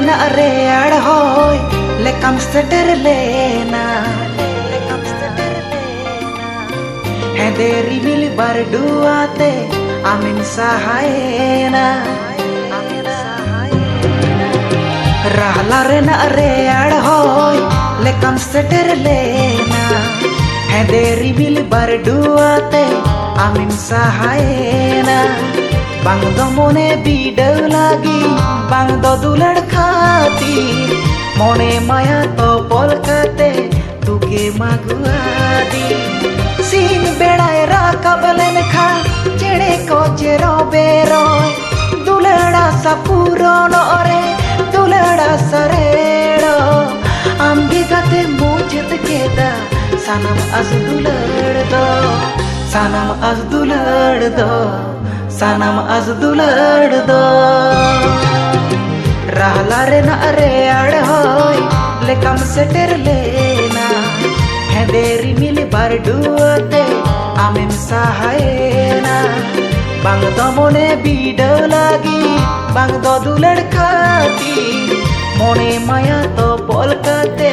rena rear hoy lekam seter lena hederi mil barduate amin sahayena rahla rena rear hoy lekam seter lena hederi mil barduate amin sahayena bang do mone bidau lagi bang do dulad khati mone maya to pol kate tuke maguadi sin bedae rakab len kha chede ko chero beroy dulada sa purono re dulada saredo ambi gate mujhet keda sanam az dulad do sanam az dulad do sanam az dulad do rahla rena rear hoy lekam seter lena hederi mil barduate amen sahayena bang do mone bidau lagi bang do dulad khati mone maya to pol kate